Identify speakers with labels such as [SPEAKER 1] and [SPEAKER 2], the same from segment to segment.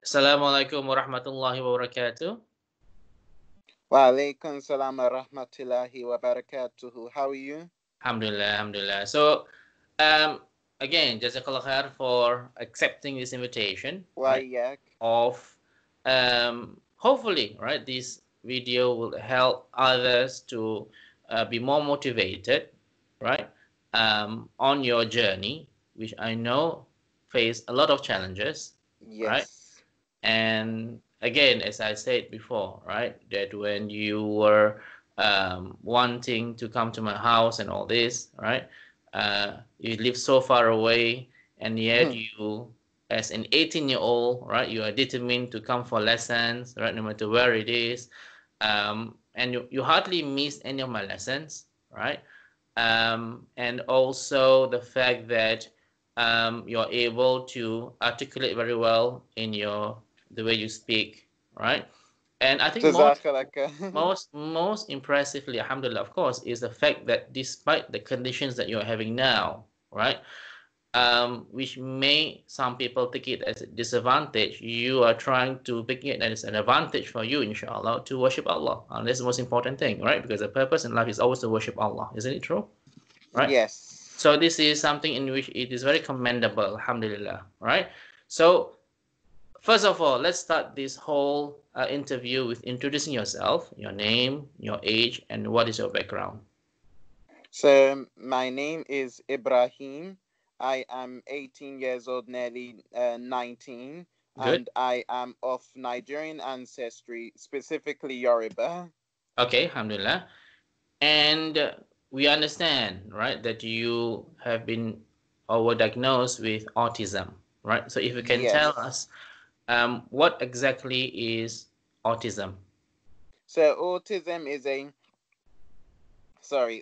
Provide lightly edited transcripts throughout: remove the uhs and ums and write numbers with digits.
[SPEAKER 1] Assalamualaikum warahmatullahi wabarakatuh.
[SPEAKER 2] Wa alaikum salam wa rahmatullahi wa barakatuhu. How are you?
[SPEAKER 1] Alhamdulillah, alhamdulillah. So, um, again, jazakallah khair for accepting this invitation,
[SPEAKER 2] Why
[SPEAKER 1] right?
[SPEAKER 2] yak?
[SPEAKER 1] Of, hopefully, right, this video will help others to be more motivated, right, on your journey, which I know face a lot of challenges, right?
[SPEAKER 2] Yes.
[SPEAKER 1] And again, as I said before, right, that when you were wanting to come to my house and all this, right, you live so far away, and yet you, as an 18-year-old, right, you are determined to come for lessons, right, no matter where it is, and you hardly miss any of my lessons, right, and also the fact that you're able to articulate very well in the way you speak, right? And I think
[SPEAKER 2] Jazakalaka.
[SPEAKER 1] most impressively, alhamdulillah, of course, is the fact that despite the conditions that you're having now, right, which may some people take it as a disadvantage, you are trying to pick it as an advantage for you, inshallah, to worship Allah. And that's the most important thing, right? Because the purpose in life is always to worship Allah, isn't it true? Right?
[SPEAKER 2] Yes.
[SPEAKER 1] So this is something in which it is very commendable, alhamdulillah, right? So first of all, let's start this whole interview with introducing yourself, your name, your age, and what is your background.
[SPEAKER 2] So my name is Ibrahim. I am 18 years old, nearly 19,
[SPEAKER 1] Good.
[SPEAKER 2] and I am of Nigerian ancestry, specifically Yoruba.
[SPEAKER 1] Okay, alhamdulillah. And we understand, right, that you have been or were diagnosed with autism, right? So if you can tell
[SPEAKER 2] Yes.
[SPEAKER 1] us, what exactly is autism?
[SPEAKER 2] So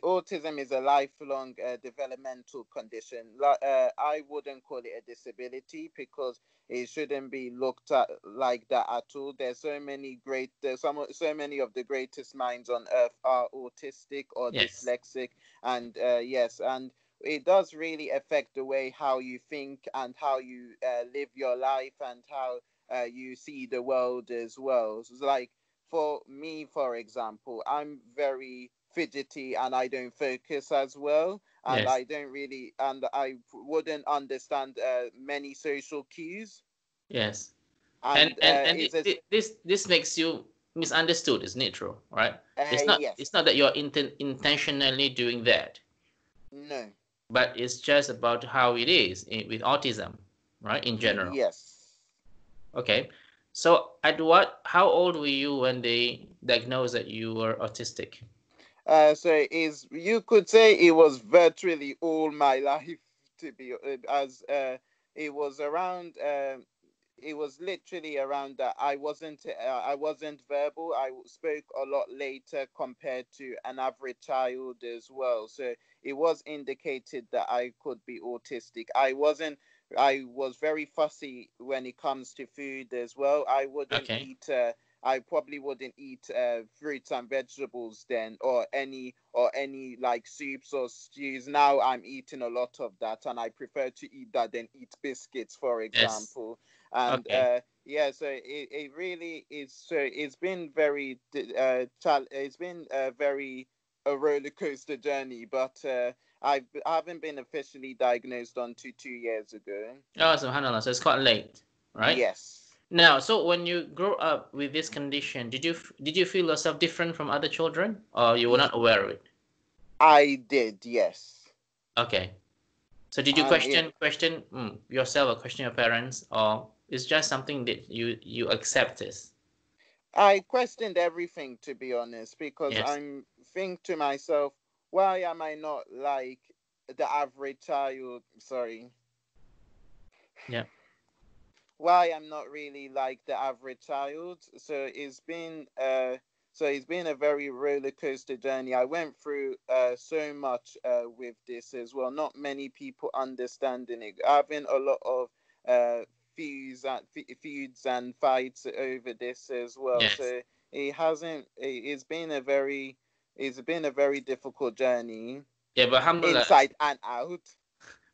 [SPEAKER 2] autism is a lifelong developmental condition. I wouldn't call it a disability because it shouldn't be looked at like that at all. So many of the greatest minds on earth are autistic or
[SPEAKER 1] Yes,
[SPEAKER 2] dyslexic, and yes, and it does really affect the way how you think and how you live your life and how you see the world as well. So it's like for me, for example, I'm very fidgety and I don't focus as well, and
[SPEAKER 1] yes,
[SPEAKER 2] I wouldn't understand many social cues,
[SPEAKER 1] yes. And
[SPEAKER 2] and
[SPEAKER 1] and and
[SPEAKER 2] is a
[SPEAKER 1] this makes you misunderstood, isn't it true? Right? It's
[SPEAKER 2] yes,
[SPEAKER 1] not that you're intentionally doing that,
[SPEAKER 2] no,
[SPEAKER 1] but it's just about how it is with autism, right? In general.
[SPEAKER 2] yes.
[SPEAKER 1] Okay. So how old were you when they diagnosed that you were autistic?
[SPEAKER 2] So is you could say it was virtually all my life to be as it was around. It was literally around that I wasn't verbal. Spoke a lot later compared to an average child as well. So it was indicated that I could be autistic. I was very fussy when it comes to food as well.
[SPEAKER 1] Okay.
[SPEAKER 2] I probably wouldn't eat fruits and vegetables then, or any like soups or stews. Now I'm eating a lot of that, and I prefer to eat that than eat biscuits, for
[SPEAKER 1] Yes.
[SPEAKER 2] example. And
[SPEAKER 1] Okay.
[SPEAKER 2] yeah, so it really is. So it's been it's been a very a roller coaster journey, but I haven't been officially diagnosed until 2 years ago.
[SPEAKER 1] Oh, subhanallah. So it's quite late, right?
[SPEAKER 2] Yes,
[SPEAKER 1] Now, so when you grow up with this condition, did you feel yourself different from other children, or you were not
[SPEAKER 2] Y-
[SPEAKER 1] aware of it?
[SPEAKER 2] I did. Yes,
[SPEAKER 1] Okay. So did you
[SPEAKER 2] and it
[SPEAKER 1] question yourself or question your parents, or it's just something that you accept this?
[SPEAKER 2] I questioned everything, to be honest, because
[SPEAKER 1] Yes.
[SPEAKER 2] I'm think to myself, why am I not like the average child? Sorry,
[SPEAKER 1] Yeah.
[SPEAKER 2] why I'm not really like the average child. So it's been a very roller coaster journey. I went through so much with this as well. Not many people understanding it. Having a lot of uh feuds and fights over this as well.
[SPEAKER 1] Yes.
[SPEAKER 2] So it's been a very difficult journey,
[SPEAKER 1] Yeah, but alhamdulillah,
[SPEAKER 2] inside and out.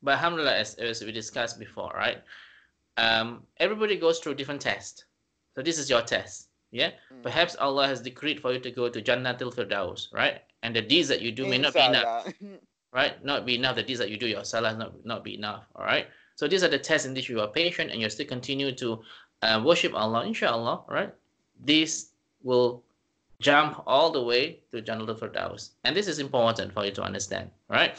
[SPEAKER 1] as we discussed before, right? everybody goes through different tests. So this is your test. Yeah. Perhaps Allah has decreed for you to go to Jannatul Firdaus, right? And the deeds that you do may not be enough,
[SPEAKER 2] Inshallah.
[SPEAKER 1] right? Not be enough. The deeds that you do, your salah not be enough. All right. So these are the tests in which you are patient and you still continue to worship Allah, inshallah, right? This will jump all the way to Jannatul Firdaus. And this is important for you to understand, right?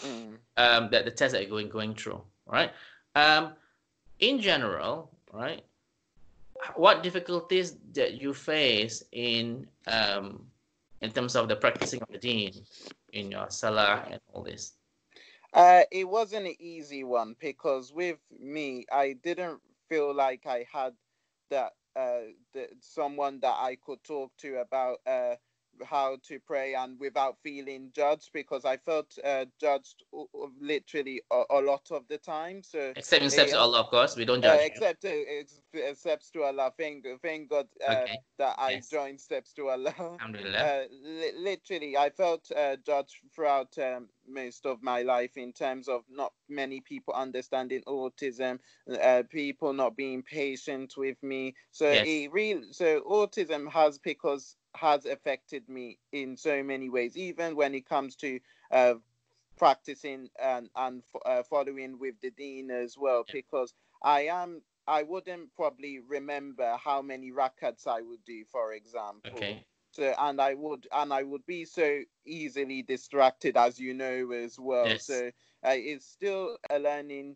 [SPEAKER 1] That the test that you're going through, right? In general, right? What difficulties that you face in terms of the practicing of the deen in your salah and all this?
[SPEAKER 2] It wasn't an easy one because with me, I didn't feel like I had that someone that I could talk to about how to pray and without feeling judged, because I felt judged literally a lot of the time. So
[SPEAKER 1] Except in steps
[SPEAKER 2] it,
[SPEAKER 1] to Allah, of course, we don't judge you.
[SPEAKER 2] except to Allah. Thank God
[SPEAKER 1] Okay.
[SPEAKER 2] that I
[SPEAKER 1] Yes.
[SPEAKER 2] joined steps to Allah.
[SPEAKER 1] Alhamdulillah.
[SPEAKER 2] Literally, I felt judged throughout most of my life in terms of not many people understanding autism, people not being patient with me. So
[SPEAKER 1] Yes.
[SPEAKER 2] autism has affected me in so many ways, even when it comes to practicing and following with the deen as well,
[SPEAKER 1] Yeah.
[SPEAKER 2] because I wouldn't probably remember how many rakats I would do, for example.
[SPEAKER 1] Okay.
[SPEAKER 2] So and I would be so easily distracted, as you know as well.
[SPEAKER 1] Yes.
[SPEAKER 2] So it's still a learning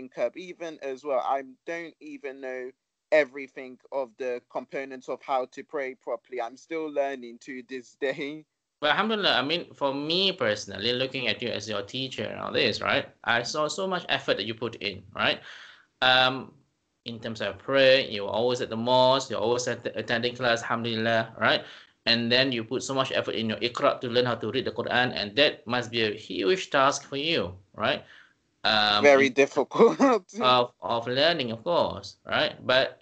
[SPEAKER 2] curve, even as well. I don't even know everything of the components of how to pray properly. I'm still learning to this day.
[SPEAKER 1] Well, alhamdulillah, I mean, for me personally, looking at you as your teacher and all this, right? I saw so much effort that you put in, right? Um, in terms of prayer, you're always at the mosque, you're always attending class, alhamdulillah, right? And then you put so much effort in your Iqra to learn how to read the Quran, and that must be a huge task for you, right?
[SPEAKER 2] Very
[SPEAKER 1] In
[SPEAKER 2] difficult.
[SPEAKER 1] of learning, of course, right? But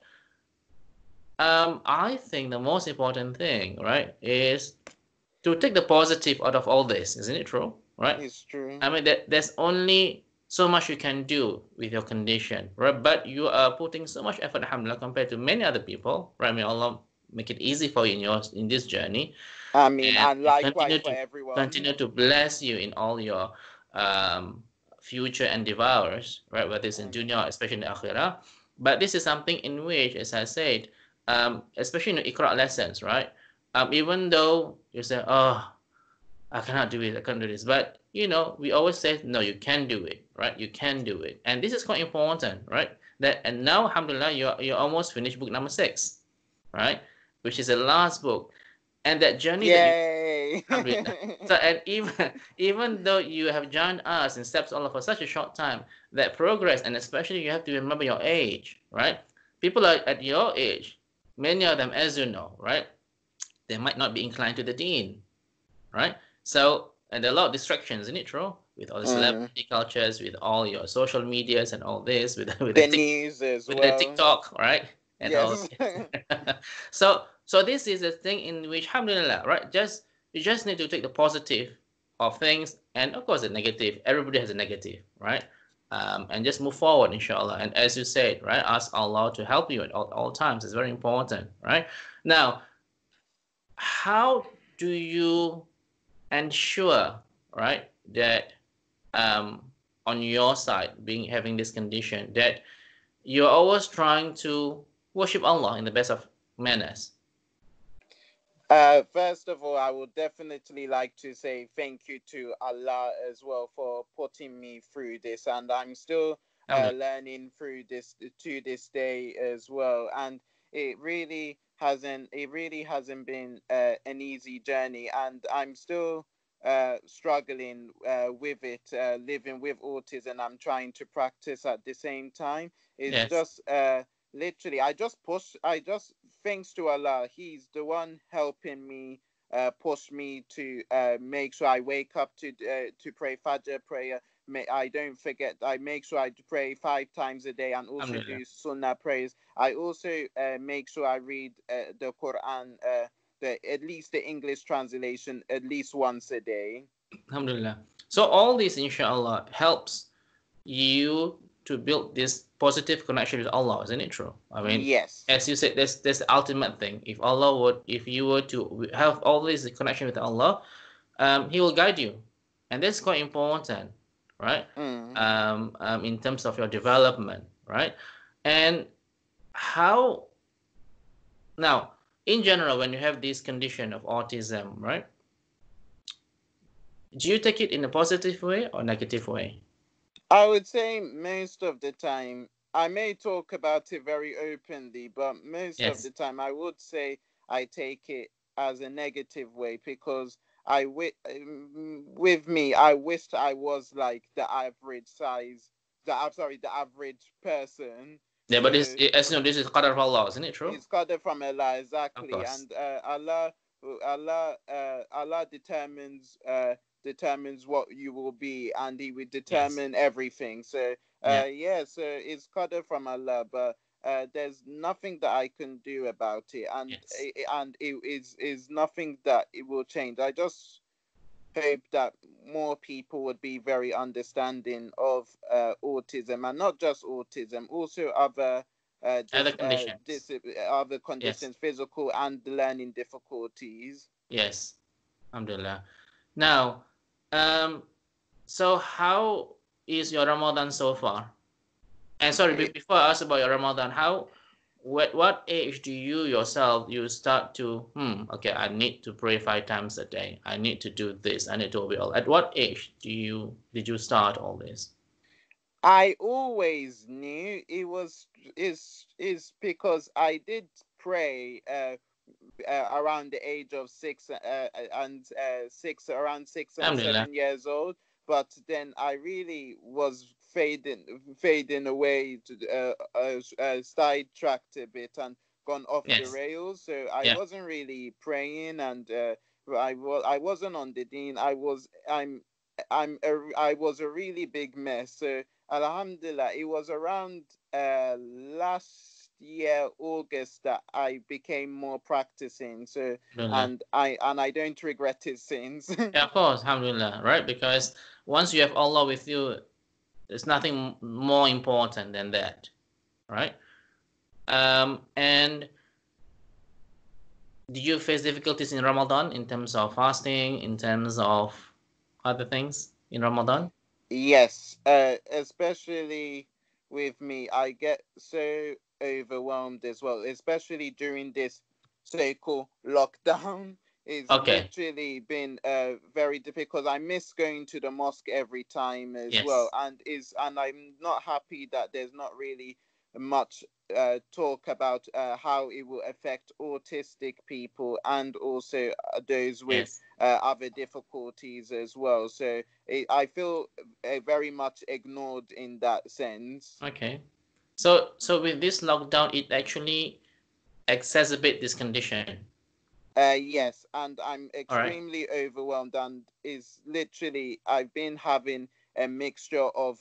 [SPEAKER 1] I think the most important thing, right, is to take the positive out of all this, isn't it true? Right?
[SPEAKER 2] It's true.
[SPEAKER 1] I mean, there's only so much you can do with your condition, right? But you are putting so much effort, alhamdulillah, compared to many other people, right? May Allah make it easy for you in this journey,
[SPEAKER 2] I mean,
[SPEAKER 1] and
[SPEAKER 2] and likewise for everyone.
[SPEAKER 1] continue to bless you in all your um, future endeavors, right? Whether it's in dunya, especially in the akhirah. But this is something in which, as I said, especially in the Iqra lessons, right? Even though you say, oh, I cannot do it, I can't do this. But we always say, no, you can do it, right? You can do it. And this is quite important, right? And now, alhamdulillah, you're almost finished book number 6, right? Which is the last book. And that journey that you
[SPEAKER 2] Yay!
[SPEAKER 1] alhamdulillah. So and even though you have joined us in Steps Allah for such a short time, that progress, and especially you have to remember your age, right? People are at your age, many of them, as you know, right? They might not be inclined to the deen, right? So, and there are a lot of distractions, isn't it true? With all the celebrity cultures, with all your social medias and all this, with
[SPEAKER 2] The news as
[SPEAKER 1] with the
[SPEAKER 2] well.
[SPEAKER 1] TikTok, right? And all
[SPEAKER 2] Yes.
[SPEAKER 1] this. So this is a thing in which, alhamdulillah, right? You just need to take the positive of things, and of course the negative. Everybody has a negative, right? And just move forward, inshallah. And as you said, right, ask Allah to help you at all times. It's very important, right? Now, how do you ensure, right, that on your side, having this condition, that you're always trying to worship Allah in the best of manners?
[SPEAKER 2] First of all, I would definitely like to say thank you to Allah as well for putting me through this, and I'm still learning through this to this day as well. And it really hasn't been an easy journey, and I'm still struggling with it, living with autism. I'm trying to practice at the same time. It's
[SPEAKER 1] Yes,
[SPEAKER 2] just literally, I just thanks to Allah, He's the one helping me, push me to make sure I wake up to pray Fajr prayer. I don't forget. I make sure I pray 5 times a day and also
[SPEAKER 1] alhamdulillah.
[SPEAKER 2] do Sunnah prayers. I also make sure I read the Quran, at least the English translation, at least once a day.
[SPEAKER 1] Alhamdulillah. So all this, inshallah, helps you to build this positive connection with Allah, isn't it true? I mean,
[SPEAKER 2] Yes.
[SPEAKER 1] as you said, that's the ultimate thing. If you were to have always a connection with Allah, He will guide you, and that's quite important, right? In terms of your development, right? And how now, in general, when you have this condition of autism, right? Do you take it in a positive way or negative way?
[SPEAKER 2] I would say most of the time, I may talk about it very openly, but most of
[SPEAKER 1] Yes,
[SPEAKER 2] the time, I would say I take it as a negative way because with me, I wished I was like the average size, I'm sorry, the average person.
[SPEAKER 1] yeah, but this,
[SPEAKER 2] So
[SPEAKER 1] as you know, this is qadar of Allah, isn't it true?
[SPEAKER 2] it's got it from Allah
[SPEAKER 1] Of
[SPEAKER 2] exactly,
[SPEAKER 1] course.
[SPEAKER 2] and Allah determines what you will be, and He will
[SPEAKER 1] Yes,
[SPEAKER 2] determine everything. So
[SPEAKER 1] yeah,
[SPEAKER 2] yeah, so it's qadr from Allah, but there's nothing that I can do about it,
[SPEAKER 1] yes.
[SPEAKER 2] and it is nothing that it will change. I just hope that more people would be very understanding of autism, and not just autism, also other
[SPEAKER 1] Other conditions.
[SPEAKER 2] other
[SPEAKER 1] Yes,
[SPEAKER 2] conditions, physical and learning difficulties.
[SPEAKER 1] yes. Alhamdulillah. Now, um, so how is your Ramadan so far? And sorry,
[SPEAKER 2] It,
[SPEAKER 1] before I ask about your Ramadan, what age do you yourself you start to okay, I need to pray 5 times a day. I need to do this. I need to obey all. At what age did you start all this?
[SPEAKER 2] I always knew it was is because I did pray around the age of around 6 and
[SPEAKER 1] Alhamdulillah.
[SPEAKER 2] 7 years old. But then I really was fading away to sidetracked a bit and gone off the
[SPEAKER 1] Yes.
[SPEAKER 2] rails. So I
[SPEAKER 1] Yeah.
[SPEAKER 2] wasn't really praying, and I wasn't on the deen. I was a really big mess. So alhamdulillah, it was around last year August that I became more practicing. So
[SPEAKER 1] Alhamdulillah.
[SPEAKER 2] and I don't regret it since.
[SPEAKER 1] Yeah, of course, alhamdulillah, right? Because once you have Allah with you, there's nothing more important than that, right? And do you face difficulties in Ramadan in terms of fasting, in terms of other things in Ramadan?
[SPEAKER 2] Yes, especially with me, I get so overwhelmed as well, especially during this so-called lockdown. It's
[SPEAKER 1] Okay.
[SPEAKER 2] literally been very difficult. I miss going to the mosque every time as well,
[SPEAKER 1] Yes.
[SPEAKER 2] and I'm not happy that there's not really much talk about how it will affect autistic people and also those with
[SPEAKER 1] Yes.
[SPEAKER 2] other difficulties as well. So I feel very much ignored in that sense.
[SPEAKER 1] Okay. So with this lockdown, it actually exacerbate this condition.
[SPEAKER 2] Yes, and I'm
[SPEAKER 1] All right.
[SPEAKER 2] extremely overwhelmed, and is literally I've been having a mixture of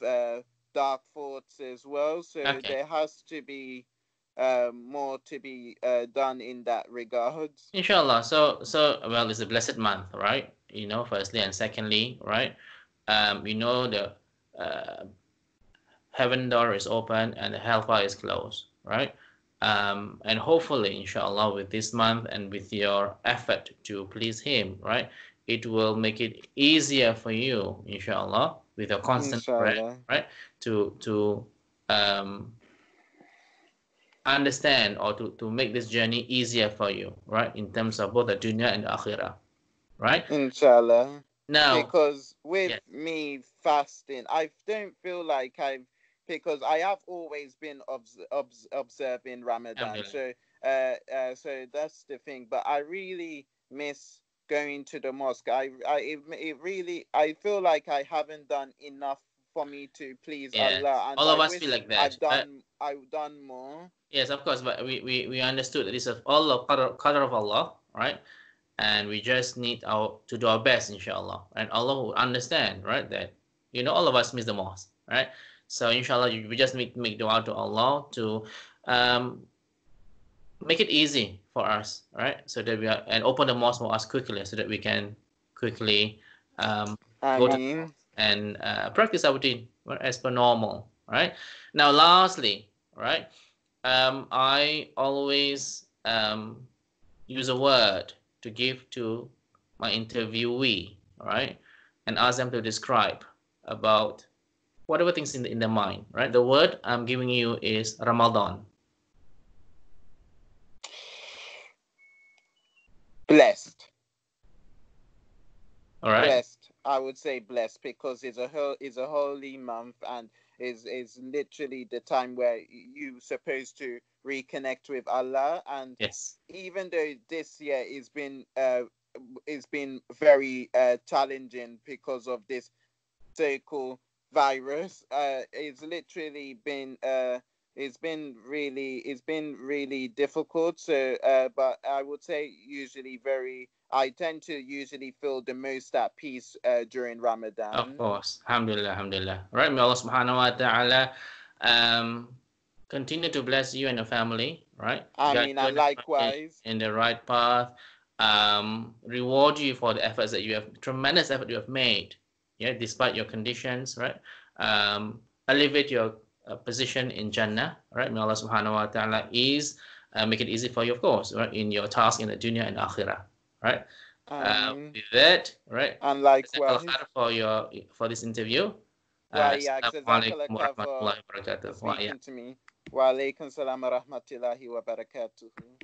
[SPEAKER 2] dark thoughts as well. So
[SPEAKER 1] Okay.
[SPEAKER 2] there has to be more to be done in that regard.
[SPEAKER 1] Inshallah. So well, it's a blessed month, right? You know, firstly and secondly, right? You know the uh, heaven door is open and the hellfire is closed, right? And hopefully, inshallah, with this month and with your effort to please Him, right, it will make it easier for you, inshallah, with your constant prayer,
[SPEAKER 2] Inshallah.
[SPEAKER 1] right, to um, understand or to make this journey easier for you, right, in terms of both the dunya and the akhirah, right?
[SPEAKER 2] Inshallah.
[SPEAKER 1] Now,
[SPEAKER 2] Because with
[SPEAKER 1] yeah,
[SPEAKER 2] me fasting, I don't feel like because I have always been observing Ramadan.
[SPEAKER 1] alhamdulillah.
[SPEAKER 2] So that's the thing. But I really miss going to the mosque. It really, I feel like I haven't done enough for me to please
[SPEAKER 1] Yes,
[SPEAKER 2] Allah, and
[SPEAKER 1] all
[SPEAKER 2] I
[SPEAKER 1] of us feel
[SPEAKER 2] wish
[SPEAKER 1] like that.
[SPEAKER 2] I've done more.
[SPEAKER 1] Yes, of course, but we understood that this is all of qadr of Allah, right? And we just need to do our best, inshallah. And Allah will understand, right? That all of us miss the most, right? So inshallah, we just need to make dua to Allah to um, make it easy for us, right? So that and open the mosque for us quickly, so that we can quickly
[SPEAKER 2] I
[SPEAKER 1] go to
[SPEAKER 2] mean,
[SPEAKER 1] and practice our deen, right, as per normal, right? Now, lastly, right, I always use a word to give to my interviewee, right, and ask them to describe about whatever things in their mind, right? The word I'm giving you is Ramadan.
[SPEAKER 2] Blessed.
[SPEAKER 1] All right.
[SPEAKER 2] Blessed. I would say blessed because it's a holy month and is literally the time where you supposed to reconnect with Allah. And
[SPEAKER 1] Yes.
[SPEAKER 2] even though this year it's been very challenging because of this so-called virus, it's been really difficult. So but I would say usually very I tend to usually feel the most at peace during
[SPEAKER 1] Of
[SPEAKER 2] Ramadan.
[SPEAKER 1] course. Alhamdulillah, alhamdulillah. Right. May Allah subhanahu wa ta'ala continue to bless you and your family, right?
[SPEAKER 2] I
[SPEAKER 1] Guide
[SPEAKER 2] mean,
[SPEAKER 1] you
[SPEAKER 2] and likewise.
[SPEAKER 1] in the right path. Reward you for the efforts that you have, tremendous effort you have made, yeah, despite your conditions, right? Elevate your position in Jannah, right? May Allah subhanahu wa ta'ala make it easy for you, of course, right? In your task in the dunya and akhirah, right?
[SPEAKER 2] I mean,
[SPEAKER 1] With that, right?
[SPEAKER 2] and
[SPEAKER 1] Jazakallah
[SPEAKER 2] likewise.
[SPEAKER 1] khair for this interview.
[SPEAKER 2] Wa yak
[SPEAKER 1] Assalamualaikum
[SPEAKER 2] jazakallah for
[SPEAKER 1] warahmatullahi wabarakatuh. Wa
[SPEAKER 2] speaking to me. Wa alaikum salam wa rahmatullahi wa barakatuhu.